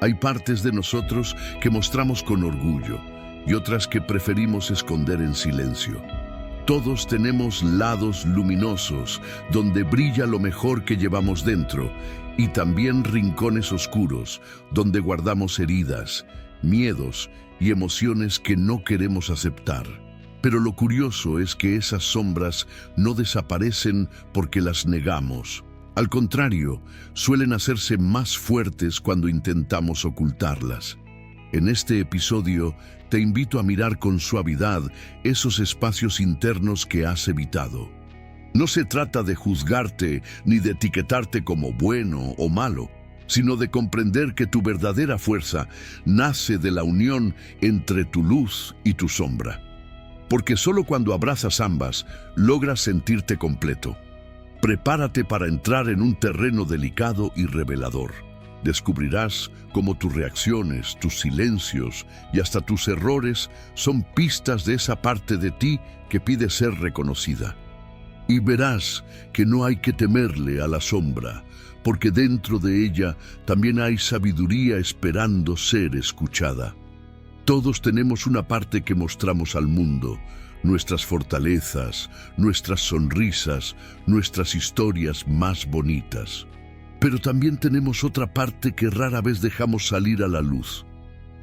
Hay partes de nosotros que mostramos con orgullo y otras que preferimos esconder en silencio. Todos tenemos lados luminosos donde brilla lo mejor que llevamos dentro y también rincones oscuros donde guardamos heridas, miedos y emociones que no queremos aceptar. Pero lo curioso es que esas sombras no desaparecen porque las negamos. Al contrario, suelen hacerse más fuertes cuando intentamos ocultarlas. En este episodio, te invito a mirar con suavidad esos espacios internos que has evitado. No se trata de juzgarte ni de etiquetarte como bueno o malo, sino de comprender que tu verdadera fuerza nace de la unión entre tu luz y tu sombra. Porque solo cuando abrazas ambas, logras sentirte completo. Prepárate para entrar en un terreno delicado y revelador. Descubrirás cómo tus reacciones, tus silencios y hasta tus errores son pistas de esa parte de ti que pide ser reconocida. Y verás que no hay que temerle a la sombra, porque dentro de ella también hay sabiduría esperando ser escuchada. Todos tenemos una parte que mostramos al mundo, nuestras fortalezas, nuestras sonrisas, nuestras historias más bonitas. Pero también tenemos otra parte que rara vez dejamos salir a la luz.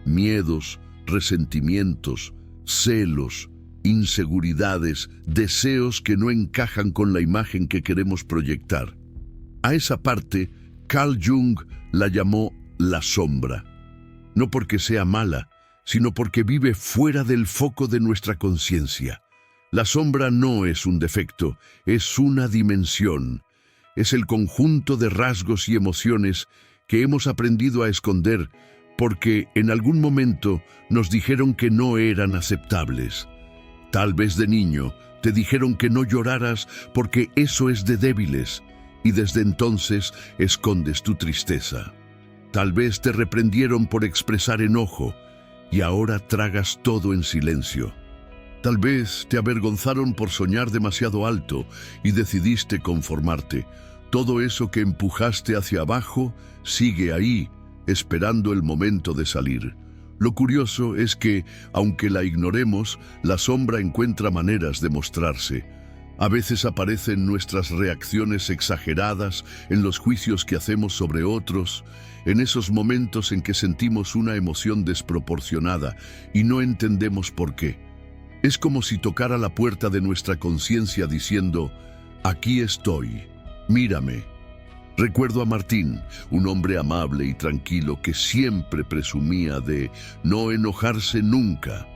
Miedos, resentimientos, celos, inseguridades, deseos que no encajan con la imagen que queremos proyectar. A esa parte, Carl Jung la llamó la sombra. No porque sea mala, sino porque vive fuera del foco de nuestra conciencia. La sombra no es un defecto, es una dimensión. Es el conjunto de rasgos y emociones que hemos aprendido a esconder porque en algún momento nos dijeron que no eran aceptables. Tal vez de niño te dijeron que no lloraras porque eso es de débiles y desde entonces escondes tu tristeza. Tal vez te reprendieron por expresar enojo y ahora tragas todo en silencio. Tal vez te avergonzaron por soñar demasiado alto y decidiste conformarte. Todo eso que empujaste hacia abajo sigue ahí, esperando el momento de salir. Lo curioso es que, aunque la ignoremos, la sombra encuentra maneras de mostrarse. A veces aparecen nuestras reacciones exageradas, en los juicios que hacemos sobre otros, en esos momentos en que sentimos una emoción desproporcionada y no entendemos por qué. Es como si tocara la puerta de nuestra conciencia diciendo, «Aquí estoy, mírame». Recuerdo a Martín, un hombre amable y tranquilo que siempre presumía de no enojarse nunca.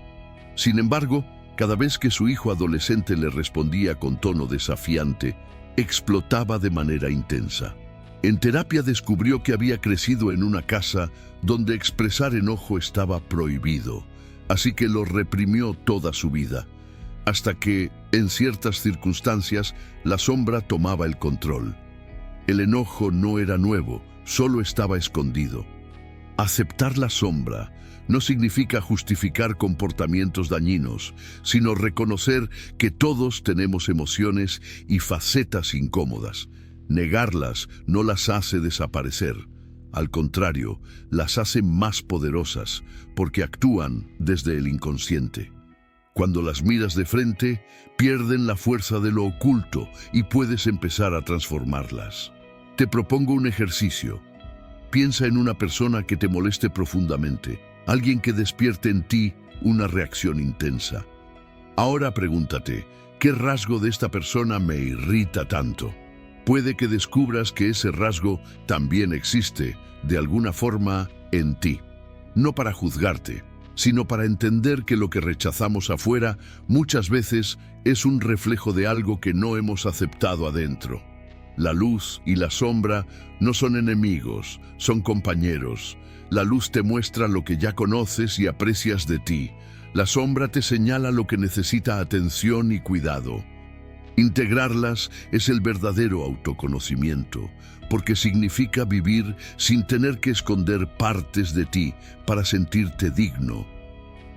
Sin embargo, cada vez que su hijo adolescente le respondía con tono desafiante, explotaba de manera intensa. En terapia descubrió que había crecido en una casa donde expresar enojo estaba prohibido. Así que lo reprimió toda su vida, hasta que, en ciertas circunstancias, la sombra tomaba el control. El enojo no era nuevo, solo estaba escondido. Aceptar la sombra no significa justificar comportamientos dañinos, sino reconocer que todos tenemos emociones y facetas incómodas. Negarlas no las hace desaparecer. Al contrario, las hacen más poderosas porque actúan desde el inconsciente. Cuando las miras de frente, pierden la fuerza de lo oculto y puedes empezar a transformarlas. Te propongo un ejercicio. Piensa en una persona que te moleste profundamente, alguien que despierte en ti una reacción intensa. Ahora pregúntate, ¿qué rasgo de esta persona me irrita tanto? Puede que descubras que ese rasgo también existe, de alguna forma, en ti. No para juzgarte, sino para entender que lo que rechazamos afuera muchas veces es un reflejo de algo que no hemos aceptado adentro. La luz y la sombra no son enemigos, son compañeros. La luz te muestra lo que ya conoces y aprecias de ti. La sombra te señala lo que necesita atención y cuidado. Integrarlas es el verdadero autoconocimiento, porque significa vivir sin tener que esconder partes de ti para sentirte digno.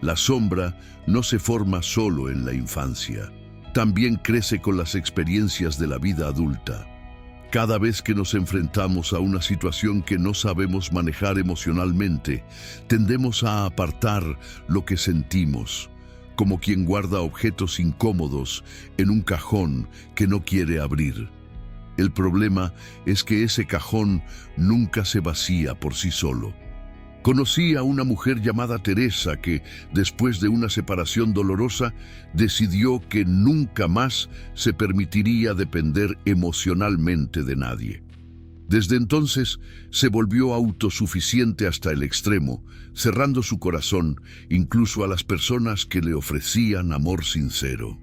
La sombra no se forma solo en la infancia, también crece con las experiencias de la vida adulta. Cada vez que nos enfrentamos a una situación que no sabemos manejar emocionalmente, tendemos a apartar lo que sentimos, como quien guarda objetos incómodos en un cajón que no quiere abrir. El problema es que ese cajón nunca se vacía por sí solo. Conocí a una mujer llamada Teresa que, después de una separación dolorosa, decidió que nunca más se permitiría depender emocionalmente de nadie. Desde entonces se volvió autosuficiente hasta el extremo, cerrando su corazón incluso a las personas que le ofrecían amor sincero.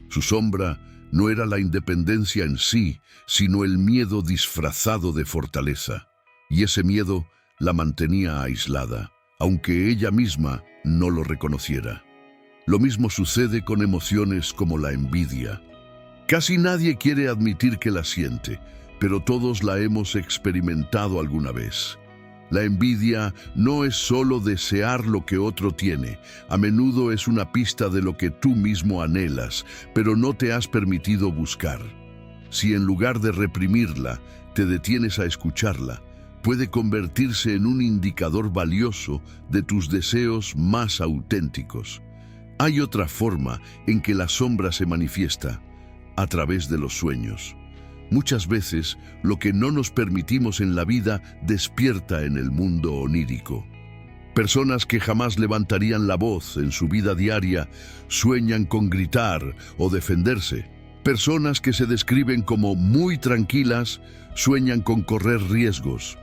Su sombra no era la independencia en sí, sino el miedo disfrazado de fortaleza. Y ese miedo la mantenía aislada, aunque ella misma no lo reconociera. Lo mismo sucede con emociones como la envidia. Casi nadie quiere admitir que la siente, pero todos la hemos experimentado alguna vez. La envidia no es solo desear lo que otro tiene, a menudo es una pista de lo que tú mismo anhelas, pero no te has permitido buscar. Si en lugar de reprimirla, te detienes a escucharla, puede convertirse en un indicador valioso de tus deseos más auténticos. Hay otra forma en que la sombra se manifiesta, a través de los sueños. Muchas veces, lo que no nos permitimos en la vida despierta en el mundo onírico. Personas que jamás levantarían la voz en su vida diaria sueñan con gritar o defenderse. Personas que se describen como muy tranquilas sueñan con correr riesgos.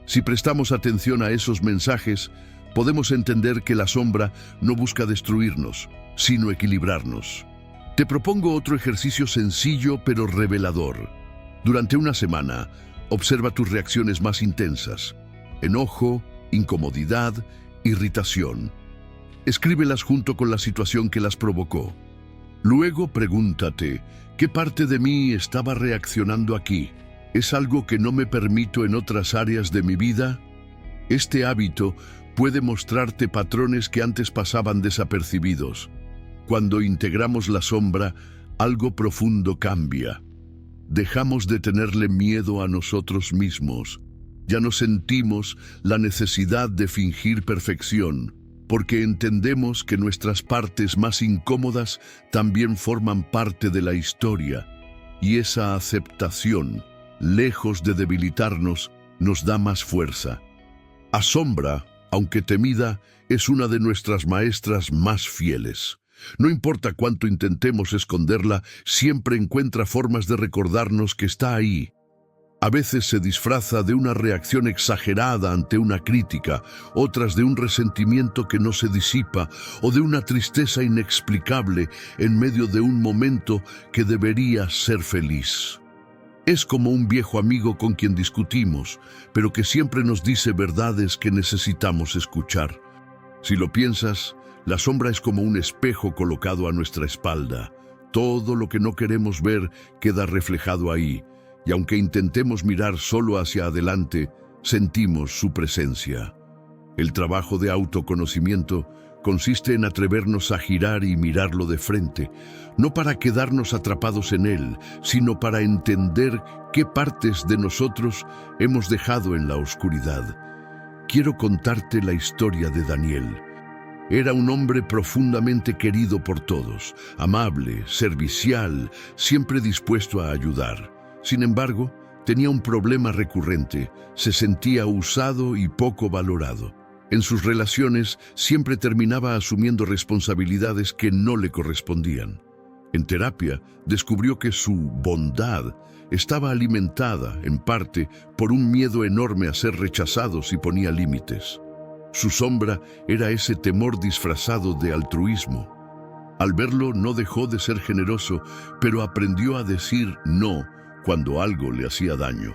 Si prestamos atención a esos mensajes, podemos entender que la sombra no busca destruirnos, sino equilibrarnos. Te propongo otro ejercicio sencillo pero revelador. Durante una semana, observa tus reacciones más intensas: enojo, incomodidad, irritación. Escríbelas junto con la situación que las provocó. Luego pregúntate, ¿qué parte de mí estaba reaccionando aquí? ¿Es algo que no me permito en otras áreas de mi vida? Este hábito puede mostrarte patrones que antes pasaban desapercibidos. Cuando integramos la sombra, algo profundo cambia. Dejamos de tenerle miedo a nosotros mismos. Ya no sentimos la necesidad de fingir perfección, porque entendemos que nuestras partes más incómodas también forman parte de la historia, y esa aceptación, lejos de debilitarnos, nos da más fuerza. Asombra, aunque temida, es una de nuestras maestras más fieles. No importa cuánto intentemos esconderla, siempre encuentra formas de recordarnos que está ahí. A veces se disfraza de una reacción exagerada ante una crítica, otras de un resentimiento que no se disipa o de una tristeza inexplicable en medio de un momento que debería ser feliz. Es como un viejo amigo con quien discutimos, pero que siempre nos dice verdades que necesitamos escuchar. Si lo piensas, la sombra es como un espejo colocado a nuestra espalda. Todo lo que no queremos ver queda reflejado ahí, y aunque intentemos mirar solo hacia adelante, sentimos su presencia. El trabajo de autoconocimiento consiste en atrevernos a girar y mirarlo de frente, no para quedarnos atrapados en él, sino para entender qué partes de nosotros hemos dejado en la oscuridad. Quiero contarte la historia de Daniel. Era un hombre profundamente querido por todos, amable, servicial, siempre dispuesto a ayudar. Sin embargo, tenía un problema recurrente: se sentía usado y poco valorado. En sus relaciones siempre terminaba asumiendo responsabilidades que no le correspondían. En terapia, descubrió que su bondad estaba alimentada, en parte, por un miedo enorme a ser rechazado si ponía límites. Su sombra era ese temor disfrazado de altruismo. Al verlo, no dejó de ser generoso, pero aprendió a decir no cuando algo le hacía daño.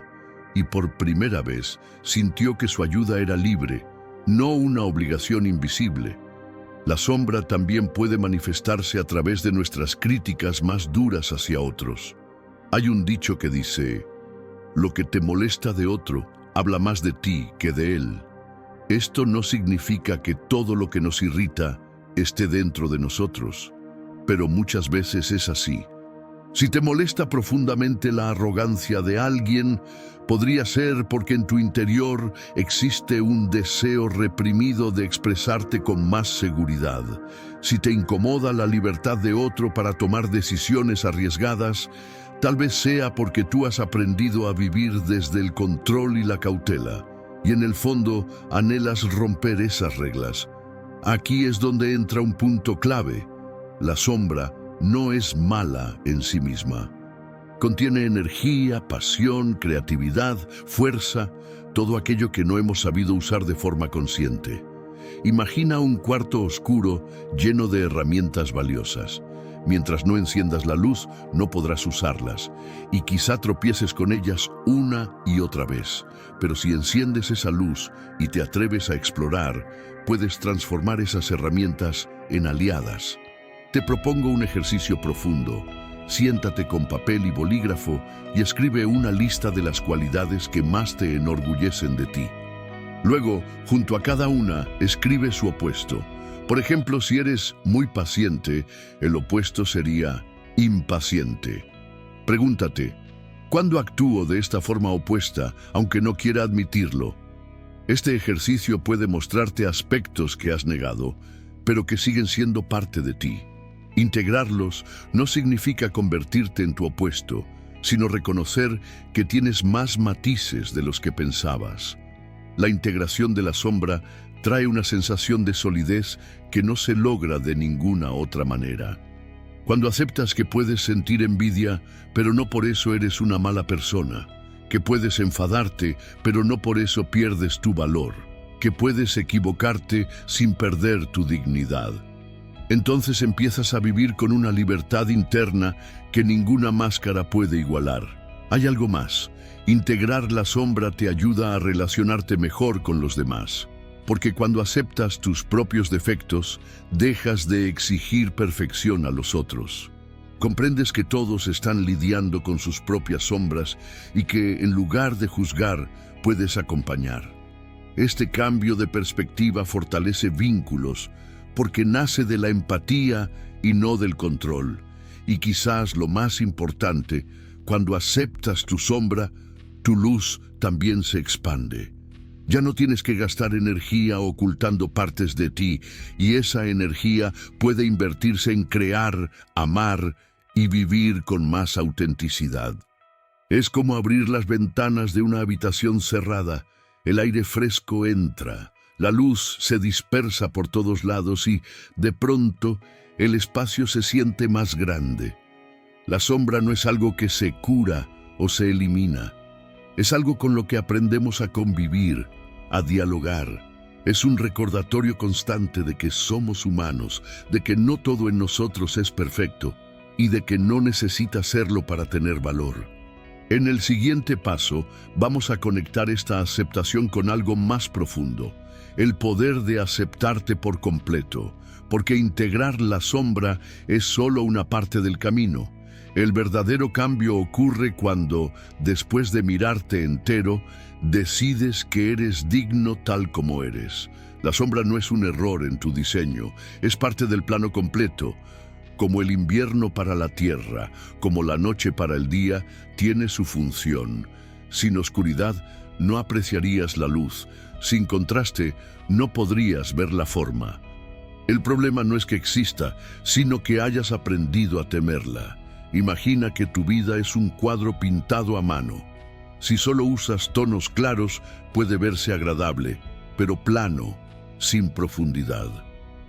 Y por primera vez sintió que su ayuda era libre, no una obligación invisible. La sombra también puede manifestarse a través de nuestras críticas más duras hacia otros. Hay un dicho que dice: lo que te molesta de otro habla más de ti que de él. Esto no significa que todo lo que nos irrita esté dentro de nosotros, pero muchas veces es así. Si te molesta profundamente la arrogancia de alguien, podría ser porque en tu interior existe un deseo reprimido de expresarte con más seguridad. Si te incomoda la libertad de otro para tomar decisiones arriesgadas, tal vez sea porque tú has aprendido a vivir desde el control y la cautela, y en el fondo anhelas romper esas reglas. Aquí es donde entra un punto clave. La sombra no es mala en sí misma. Contiene energía, pasión, creatividad, fuerza, todo aquello que no hemos sabido usar de forma consciente. Imagina un cuarto oscuro lleno de herramientas valiosas. Mientras no enciendas la luz, no podrás usarlas, y quizá tropieces con ellas una y otra vez. Pero si enciendes esa luz y te atreves a explorar, puedes transformar esas herramientas en aliadas. Te propongo un ejercicio profundo. Siéntate con papel y bolígrafo y escribe una lista de las cualidades que más te enorgullecen de ti. Luego, junto a cada una, escribe su opuesto. Por ejemplo, si eres muy paciente, el opuesto sería impaciente. Pregúntate, ¿cuándo actúo de esta forma opuesta, aunque no quiera admitirlo? Este ejercicio puede mostrarte aspectos que has negado, pero que siguen siendo parte de ti. Integrarlos no significa convertirte en tu opuesto, sino reconocer que tienes más matices de los que pensabas. La integración de la sombra trae una sensación de solidez que no se logra de ninguna otra manera. Cuando aceptas que puedes sentir envidia, pero no por eso eres una mala persona, que puedes enfadarte, pero no por eso pierdes tu valor, que puedes equivocarte sin perder tu dignidad. Entonces empiezas a vivir con una libertad interna que ninguna máscara puede igualar. Hay algo más. Integrar la sombra te ayuda a relacionarte mejor con los demás. Porque cuando aceptas tus propios defectos, dejas de exigir perfección a los otros. Comprendes que todos están lidiando con sus propias sombras y que, en lugar de juzgar, puedes acompañar. Este cambio de perspectiva fortalece vínculos, porque nace de la empatía y no del control. Y quizás lo más importante, cuando aceptas tu sombra, tu luz también se expande. Ya no tienes que gastar energía ocultando partes de ti, y esa energía puede invertirse en crear, amar y vivir con más autenticidad. Es como abrir las ventanas de una habitación cerrada. El aire fresco entra. La luz se dispersa por todos lados y, de pronto, el espacio se siente más grande. La sombra no es algo que se cura o se elimina. Es algo con lo que aprendemos a convivir, a dialogar. Es un recordatorio constante de que somos humanos, de que no todo en nosotros es perfecto y de que no necesita serlo para tener valor. En el siguiente paso, vamos a conectar esta aceptación con algo más profundo. El poder de aceptarte por completo, porque integrar la sombra es solo una parte del camino. El verdadero cambio ocurre cuando, después de mirarte entero, decides que eres digno tal como eres. La sombra no es un error en tu diseño, es parte del plano completo. Como el invierno para la tierra, como la noche para el día, tiene su función. Sin oscuridad, no apreciarías la luz. Sin contraste, no podrías ver la forma. El problema no es que exista, sino que hayas aprendido a temerla. Imagina que tu vida es un cuadro pintado a mano. Si solo usas tonos claros, puede verse agradable, pero plano, sin profundidad.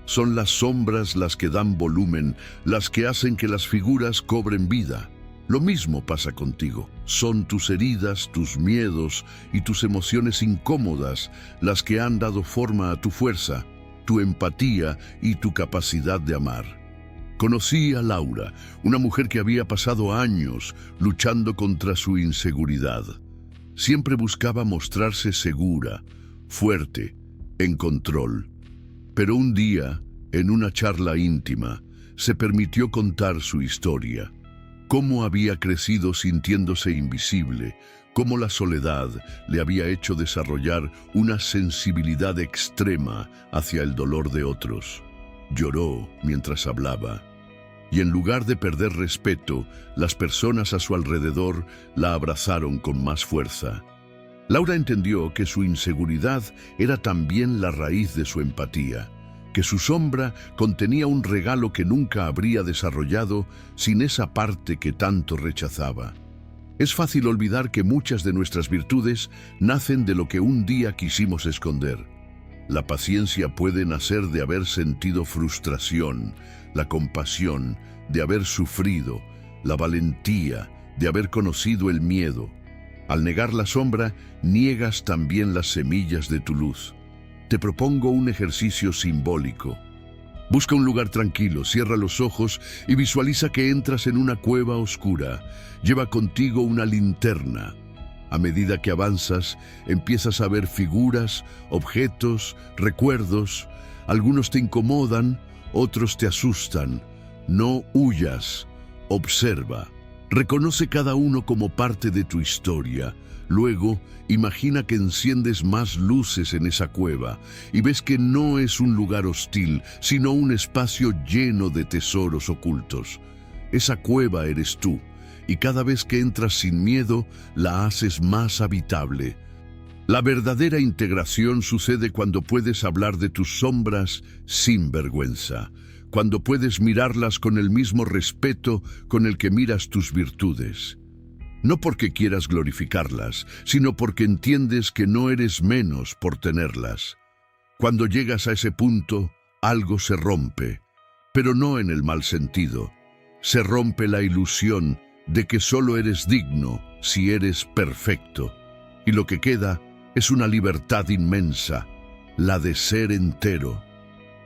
Son las sombras las que dan volumen, las que hacen que las figuras cobren vida. Lo mismo pasa contigo. Son tus heridas, tus miedos y tus emociones incómodas las que han dado forma a tu fuerza, tu empatía y tu capacidad de amar. Conocí a Laura, una mujer que había pasado años luchando contra su inseguridad. Siempre buscaba mostrarse segura, fuerte, en control. Pero un día, en una charla íntima, se permitió contar su historia. Cómo había crecido sintiéndose invisible, cómo la soledad le había hecho desarrollar una sensibilidad extrema hacia el dolor de otros. Lloró mientras hablaba. y en lugar de perder respeto, las personas a su alrededor la abrazaron con más fuerza. Laura entendió que su inseguridad era también la raíz de su empatía, que su sombra contenía un regalo que nunca habría desarrollado sin esa parte que tanto rechazaba. Es fácil olvidar que muchas de nuestras virtudes nacen de lo que un día quisimos esconder. La paciencia puede nacer de haber sentido frustración, la compasión, de haber sufrido, la valentía, de haber conocido el miedo. Al negar la sombra, niegas también las semillas de tu luz. Te propongo un ejercicio simbólico. Busca un lugar tranquilo, cierra los ojos y visualiza que entras en una cueva oscura. Lleva contigo una linterna. A medida que avanzas, empiezas a ver figuras, objetos, recuerdos. Algunos te incomodan, otros te asustan. No huyas, observa. Reconoce cada uno como parte de tu historia. Luego, imagina que enciendes más luces en esa cueva y ves que no es un lugar hostil, sino un espacio lleno de tesoros ocultos. Esa cueva eres tú, y cada vez que entras sin miedo, la haces más habitable. La verdadera integración sucede cuando puedes hablar de tus sombras sin vergüenza, cuando puedes mirarlas con el mismo respeto con el que miras tus virtudes. No porque quieras glorificarlas, sino porque entiendes que no eres menos por tenerlas. Cuando llegas a ese punto, algo se rompe, pero no en el mal sentido. Se rompe la ilusión de que solo eres digno si eres perfecto. Y lo que queda es una libertad inmensa, la de ser entero.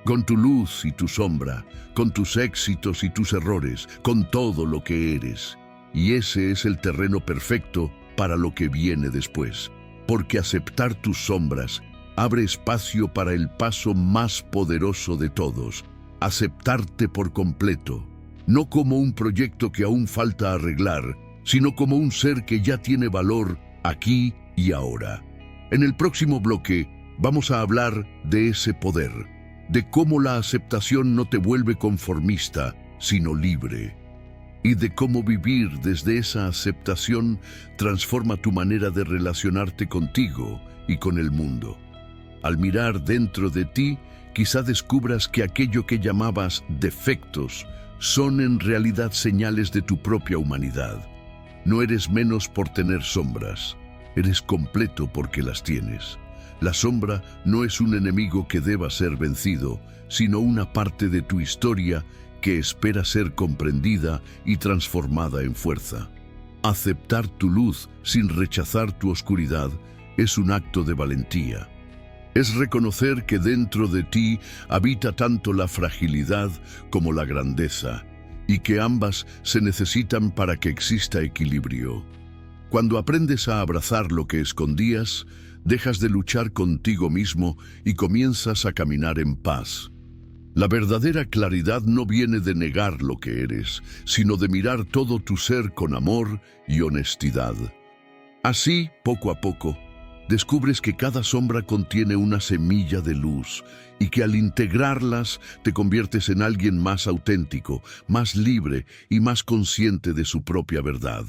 Con tu luz y tu sombra, con tus éxitos y tus errores, con todo lo que eres. Y ese es el terreno perfecto para lo que viene después. Porque aceptar tus sombras abre espacio para el paso más poderoso de todos. Aceptarte por completo. No como un proyecto que aún falta arreglar, sino como un ser que ya tiene valor aquí y ahora. En el próximo bloque vamos a hablar de ese poder, de cómo la aceptación no te vuelve conformista, sino libre, y de cómo vivir desde esa aceptación transforma tu manera de relacionarte contigo y con el mundo. Al mirar dentro de ti, quizá descubras que aquello que llamabas defectos son en realidad señales de tu propia humanidad. No eres menos por tener sombras, eres completo porque las tienes. La sombra no es un enemigo que deba ser vencido, sino una parte de tu historia que espera ser comprendida y transformada en fuerza. Aceptar tu luz sin rechazar tu oscuridad es un acto de valentía. Es reconocer que dentro de ti habita tanto la fragilidad como la grandeza, y que ambas se necesitan para que exista equilibrio. Cuando aprendes a abrazar lo que escondías, dejas de luchar contigo mismo y comienzas a caminar en paz. La verdadera claridad no viene de negar lo que eres, sino de mirar todo tu ser con amor y honestidad. Así, poco a poco, descubres que cada sombra contiene una semilla de luz y que al integrarlas te conviertes en alguien más auténtico, más libre y más consciente de su propia verdad.